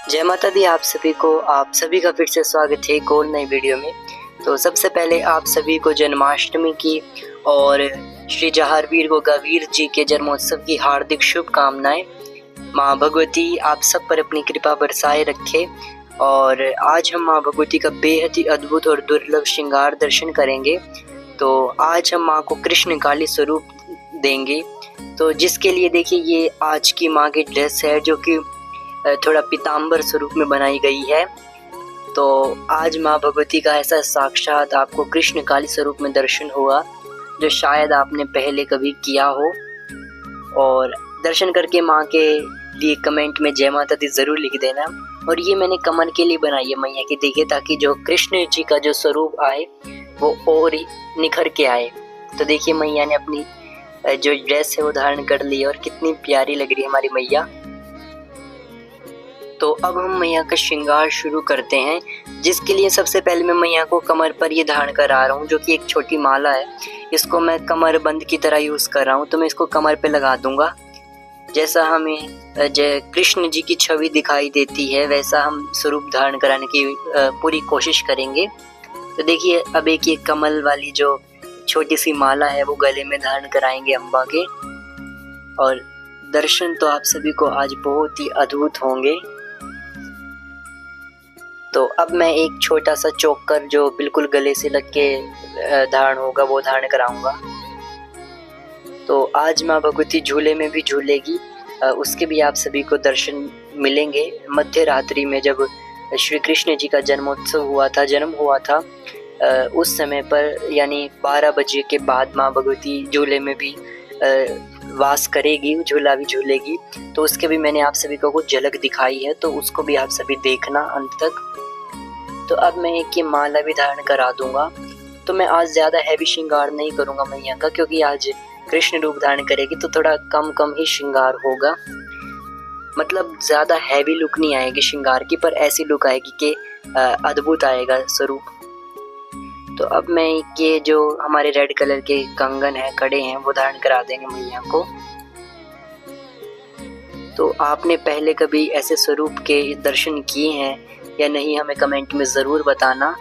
जय माता दी। आप सभी का फिर से स्वागत है एक और नई वीडियो में। तो सबसे पहले आप सभी को जन्माष्टमी की और श्री जहारवीर गोगावीर जी के जन्मोत्सव की हार्दिक शुभकामनाएं। माँ भगवती आप सब पर अपनी कृपा बरसाए रखे। और आज हम माँ भगवती का बेहद ही अद्भुत और दुर्लभ श्रृंगार दर्शन करेंगे। तो आज हम माँ को कृष्ण काली स्वरूप देंगे। तो जिसके लिए देखिए ये आज की माँ की ड्रेस है जो कि थोड़ा पीताम्बर स्वरूप में बनाई गई है। तो आज माँ भगवती का ऐसा साक्षात आपको कृष्ण काली स्वरूप में दर्शन हुआ जो शायद आपने पहले कभी किया हो। और दर्शन करके माँ के लिए कमेंट में जय माता दी ज़रूर लिख देना। और ये मैंने कमर के लिए बनाई है मैया की, देखिए, ताकि जो कृष्ण जी का जो स्वरूप आए वो और निखर के आए। तो देखिए मैया ने अपनी जो ड्रेस है वो धारण कर ली और कितनी प्यारी लग रही है हमारी मैया। तो अब हम मैया का श्रृंगार शुरू करते हैं, जिसके लिए सबसे पहले मैं मैया को कमर पर ये धारण करा रहा हूँ, जो कि एक छोटी माला है। इसको मैं कमर बंद की तरह यूज़ कर रहा हूँ। तो मैं इसको कमर पे लगा दूंगा। जैसा हमें कृष्ण जी की छवि दिखाई देती है वैसा हम स्वरूप धारण कराने की पूरी कोशिश करेंगे। तो देखिए अब एक ये कमल वाली जो छोटी सी माला है वो गले में धारण कराएंगे अम्बा के। और दर्शन तो आप सभी को आज बहुत ही अद्भुत होंगे। तो अब मैं एक छोटा सा चोकर जो बिल्कुल गले से लग के धारण होगा वो धारण कराऊंगा। तो आज माँ भगवती झूले में भी झूलेगी, उसके भी आप सभी को दर्शन मिलेंगे। मध्य रात्रि में जब श्री कृष्ण जी का जन्म हुआ था उस समय पर, यानी 12 बजे के बाद माँ भगवती झूले में भी वास करेगी, झूला भी झूलेगी। तो उसके भी मैंने आप सभी को कुछ झलक दिखाई है, तो उसको भी आप सभी देखना अंत तक। तो अब मैं एक ये माला भी धारण करा दूंगा। तो मैं आज ज़्यादा हैवी श्रृंगार नहीं करूंगा मैया का, क्योंकि आज कृष्ण रूप धारण करेगी तो थोड़ा कम ही श्रृंगार होगा। मतलब ज़्यादा हैवी लुक नहीं आएगी श्रृंगार की, पर ऐसी लुक आएगी कि अद्भुत आएगा स्वरूप। तो अब मैं ये जो हमारे रेड कलर के कंगन है कड़े हैं वो धारण करा देंगे मैया को। तो आपने पहले कभी ऐसे स्वरूप के दर्शन किए हैं या नहीं, हमें कमेंट में ज़रूर बताना।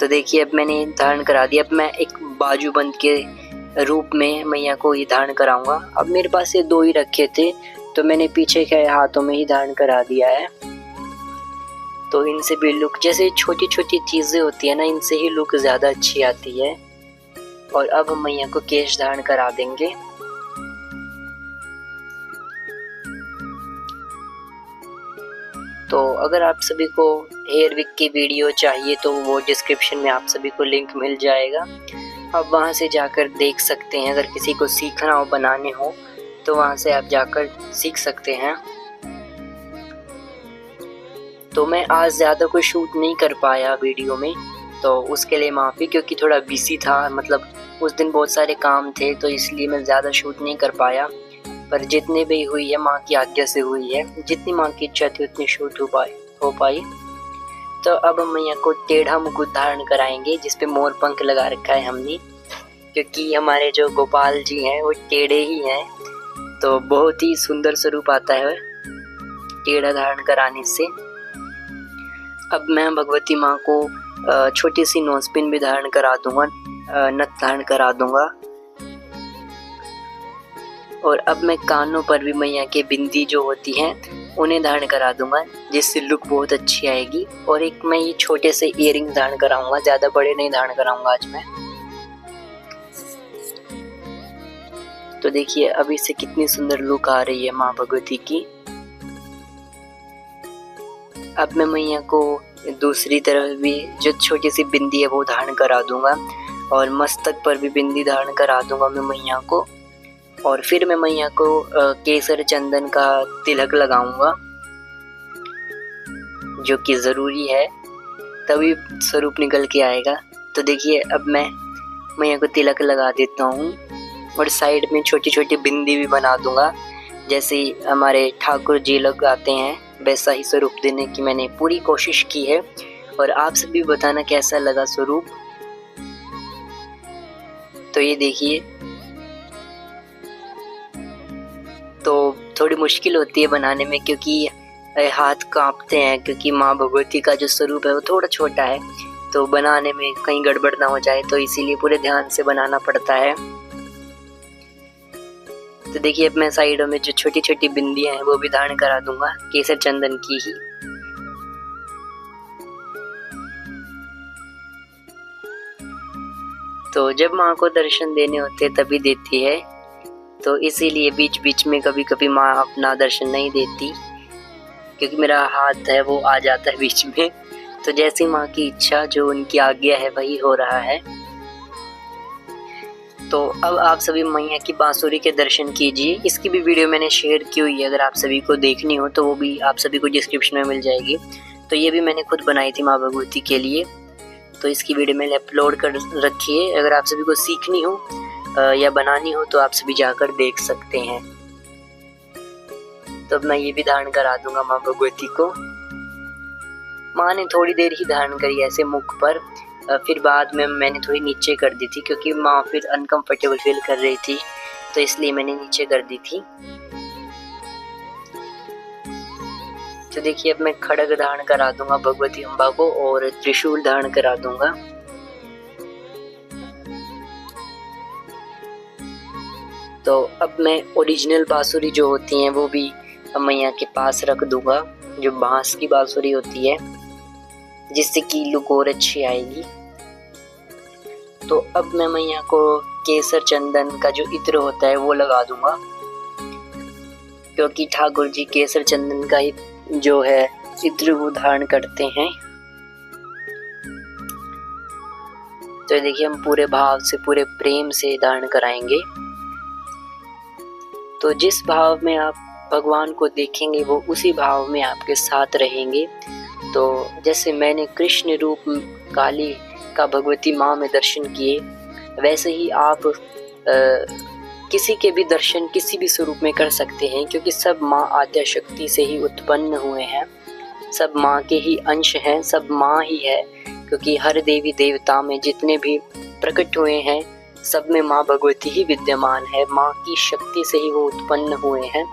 तो देखिए अब मैंने धारण करा दिया। अब मैं एक बाजूबंद के रूप में मैया को ये धारण कराऊंगा। अब मेरे पास ये 2 ही रखे थे तो मैंने पीछे के हाथों में ही धारण करा दिया है। तो इनसे भी लुक, जैसे छोटी छोटी चीज़ें होती है ना, इनसे ही लुक ज़्यादा अच्छी आती है। और अब हम मैया को केश धारण करा देंगे। तो अगर आप सभी को हेयर विक की वीडियो चाहिए तो वो डिस्क्रिप्शन में आप सभी को लिंक मिल जाएगा, आप वहाँ से जाकर देख सकते हैं। अगर किसी को सीखना हो, बनाने हो, तो वहाँ से आप जाकर सीख सकते हैं। तो मैं आज ज़्यादा कोई शूट नहीं कर पाया वीडियो में, तो उसके लिए माफ़ी, क्योंकि थोड़ा बिजी था। मतलब उस दिन बहुत सारे काम थे, तो इसलिए मैं ज़्यादा शूट नहीं कर पाया। पर जितनी भी हुई है माँ की आज्ञा से हुई है, जितनी माँ की इच्छा थी उतनी शूट हो पाई। तो अब हम मैया को टेढ़ा मुकुट धारण कराएंगे, जिसपे मोर पंख लगा रखा है हमने, क्योंकि हमारे जो गोपाल जी हैं वो टेढ़े ही हैं। तो बहुत ही सुंदर स्वरूप आता है टेढ़ा धारण कराने से। अब मैं भगवती माँ को छोटी सी नोजपिन भी धारण करा दूंगा, नथ धारण करा दूंगा। और अब मैं कानों पर भी मैया के बिंदी जो होती हैं उन्हें धारण करा दूंगा, जिससे लुक बहुत अच्छी आएगी। और एक मैं ये छोटे से इयररिंग धारण कराऊंगा, ज़्यादा बड़े नहीं धारण कराऊंगा आज मैं। तो देखिए अभी से कितनी सुंदर लुक आ रही है माँ भगवती की। अब मैं मैया को दूसरी तरफ भी जो छोटी सी बिंदी है वो धारण करा दूंगा, और मस्तक पर भी बिंदी धारण करा दूंगा मैं मैया को। और फिर मैं मैया को केसर चंदन का तिलक लगाऊंगा, जो कि ज़रूरी है, तभी स्वरूप निकल के आएगा। तो देखिए अब मैं मैया को तिलक लगा देता हूँ, और साइड में छोटी छोटी बिंदी भी बना दूंगा, जैसे हमारे ठाकुर जी लगाते हैं वैसा ही स्वरूप देने की मैंने पूरी कोशिश की है। और आप सभी बताना कैसा लगा स्वरूप। तो ये देखिए, तो थोड़ी मुश्किल होती है बनाने में, क्योंकि हाथ कांपते हैं, क्योंकि माँ भगवती का जो स्वरूप है वो थोड़ा छोटा है, तो बनाने में कहीं गड़बड़ ना हो जाए, तो इसीलिए पूरे ध्यान से बनाना पड़ता है। तो देखिए अब मैं साइडों में जो छोटी छोटी बिंदियां हैं वो भी धारण करा दूंगा केसर चंदन की ही। तो जब माँ को दर्शन देने होते तभी देती है, तो इसीलिए बीच बीच में कभी कभी माँ अपना दर्शन नहीं देती, क्योंकि मेरा हाथ है वो आ जाता है बीच में। तो जैसी माँ की इच्छा, जो उनकी आज्ञा है वही हो रहा है। तो अब आप सभी मैया की बांसुरी के दर्शन कीजिए। इसकी भी वीडियो मैंने शेयर की हुई है, अगर आप सभी को देखनी हो तो वो भी आप सभी को डिस्क्रिप्शन में मिल जाएगी। तो ये भी मैंने खुद बनाई थी माँ भगवती के लिए, तो इसकी वीडियो मैंने अपलोड कर रखी है। अगर आप सभी को सीखनी हो या बनानी हो तो आप सभी जाकर देख सकते हैं। तो अब मैं ये भी धारण करा दूंगा माँ भगवती को। माँ ने थोड़ी देर ही धारण करी ऐसे मुख पर, फिर बाद में मैंने थोड़ी नीचे कर दी थी, क्योंकि माँ फिर अनकंफर्टेबल फील कर रही थी, तो इसलिए मैंने नीचे कर दी थी। तो देखिए अब मैं खड्ग धारण करा दूंगा भगवती अम्बा को, और त्रिशूल धारण करा दूंगा। तो अब मैं ओरिजिनल बांसुरी जो होती हैं वो भी मैया के पास रख दूंगा, जो बांस की बांसुरी होती है, जिससे कि लुक और अच्छी आएगी। तो अब मैं मैया को केसर चंदन का जो इत्र होता है वो लगा दूंगा, क्योंकि ठाकुर जी केसर चंदन का ही जो है इत्र वो धारण करते हैं। तो देखिए हम पूरे भाव से, पूरे प्रेम से धारण कराएंगे। तो जिस भाव में आप भगवान को देखेंगे वो उसी भाव में आपके साथ रहेंगे। तो जैसे मैंने कृष्ण रूप काली का भगवती माँ में दर्शन किए, वैसे ही आप किसी के भी दर्शन किसी भी स्वरूप में कर सकते हैं, क्योंकि सब माँ आद्या शक्ति से ही उत्पन्न हुए हैं, सब माँ के ही अंश हैं, सब माँ ही है। क्योंकि हर देवी देवता में जितने भी प्रकट हुए हैं सब में माँ भगवती ही विद्यमान है, माँ की शक्ति से ही वो उत्पन्न हुए हैं।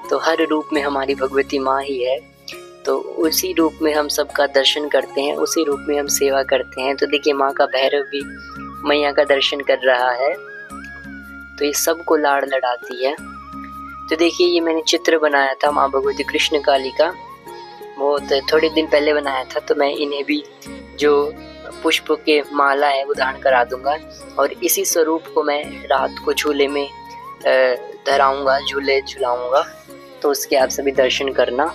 तो हर रूप में हमारी भगवती माँ ही है, तो उसी रूप में हम सबका दर्शन करते हैं, उसी रूप में हम सेवा करते हैं। तो देखिए माँ का भैरव भी मैया का दर्शन कर रहा है, तो ये सबको लाड़ लड़ाती है। तो देखिए ये मैंने चित्र बनाया था माँ भगवती कृष्ण काली का, बहुत थोड़े दिन पहले बनाया था। तो मैं इन्हें भी जो पुष्प के माला है वो धारण करा दूंगा, और इसी स्वरूप को मैं रात को झूले में धराऊंगा, झूले झुलाऊंगा, तो उसके आप सभी दर्शन करना।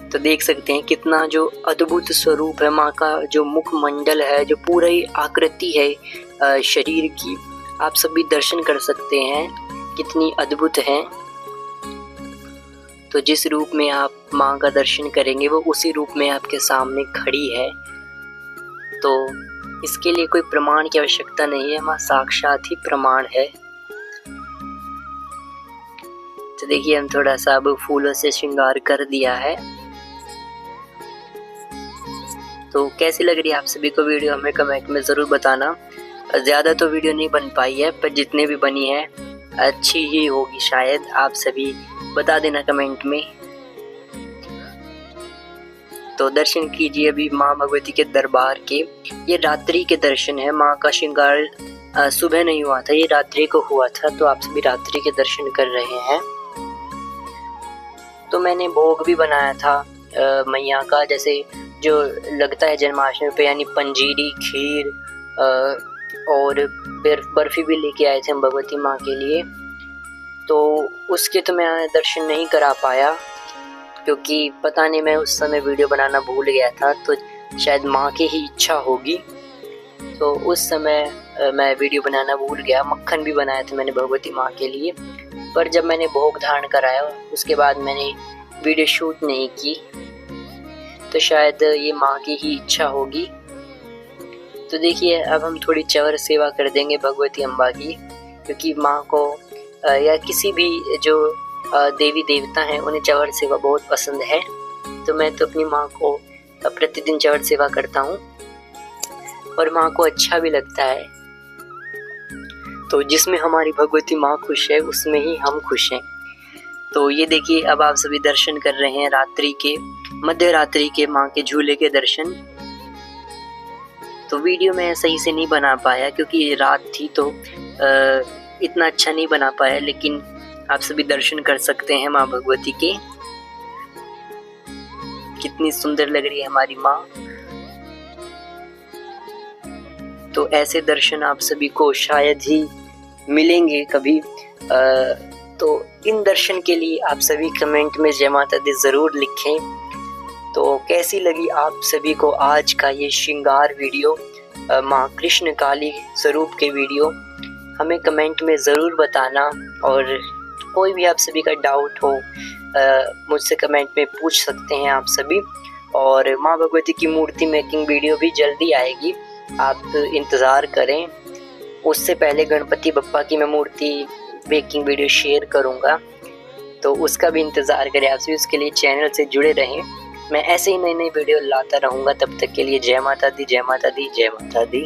तो देख सकते हैं कितना जो अद्भुत स्वरूप है माँ का, जो मुख मंडल है, जो पूरी आकृति है शरीर की, आप सभी दर्शन कर सकते हैं कितनी अद्भुत है। तो जिस रूप में आप माँ का दर्शन करेंगे वो उसी रूप में आपके सामने खड़ी है। तो इसके लिए कोई प्रमाण की आवश्यकता नहीं है, माँ साक्षात ही प्रमाण है। तो देखिए हम थोड़ा सा अब फूलों से श्रृंगार कर दिया है। तो कैसी लग रही है आप सभी को वीडियो, हमें कमेंट में ज़रूर बताना। ज़्यादा तो वीडियो नहीं बन पाई है, पर जितने भी बनी है अच्छी ही होगी शायद, आप सभी बता देना कमेंट में। तो दर्शन कीजिए अभी माँ भगवती के दरबार के। ये रात्रि के दर्शन है, माँ का श्रृंगार सुबह नहीं हुआ था, ये रात्रि को हुआ था, तो आप सभी रात्रि के दर्शन कर रहे हैं। तो मैंने भोग भी बनाया था मैया का, जैसे जो लगता है जन्माष्टमी पे, यानी पंजीरी, खीर और बर्फी भी लेके आए थे हम भगवती माँ के लिए। तो उसके तो मैं दर्शन नहीं करा पाया, क्योंकि पता नहीं मैं उस समय वीडियो बनाना भूल गया था, तो शायद माँ की ही इच्छा होगी, तो उस समय मैं वीडियो बनाना भूल गया। मक्खन भी बनाया था मैंने भगवती माँ के लिए, पर जब मैंने भोग धारण कराया उसके बाद मैंने वीडियो शूट नहीं की, तो शायद ये माँ की ही इच्छा होगी। तो देखिए अब हम थोड़ी चवर सेवा कर देंगे भगवती अम्बा की, क्योंकि माँ को या किसी भी जो देवी देवता हैं उन्हें चवर सेवा बहुत पसंद है। तो मैं तो अपनी माँ को प्रतिदिन चवर सेवा करता हूँ और माँ को अच्छा भी लगता है। तो जिसमें हमारी भगवती माँ खुश है उसमें ही हम खुश हैं। तो ये देखिए अब आप सभी दर्शन कर रहे हैं रात्रि के, मध्य रात्रि के माँ के झूले के दर्शन। तो वीडियो मैं सही से नहीं बना पाया क्योंकि ये रात थी तो इतना अच्छा नहीं बना पाया, लेकिन आप सभी दर्शन कर सकते हैं माँ भगवती के। कितनी सुंदर लग रही है हमारी माँ। तो ऐसे दर्शन आप सभी को शायद ही मिलेंगे कभी। तो इन दर्शन के लिए आप सभी कमेंट में जय माता दी ज़रूर लिखें। तो कैसी लगी आप सभी को आज का ये श्रृंगार वीडियो, माँ कृष्ण काली स्वरूप के वीडियो, हमें कमेंट में ज़रूर बताना। और कोई भी आप सभी का डाउट हो मुझसे कमेंट में पूछ सकते हैं आप सभी। और माँ भगवती की मूर्ति मेकिंग वीडियो भी जल्दी आएगी, आप इंतज़ार करें। उससे पहले गणपति बप्पा की मैं मूर्ति मेकिंग वीडियो शेयर करूँगा, तो उसका भी इंतज़ार करें आप सभी। उसके लिए चैनल से जुड़े रहें, मैं ऐसे ही नई नई वीडियो लाता रहूँगा। तब तक के लिए जय माता दी, जय माता दी, जय माता दी।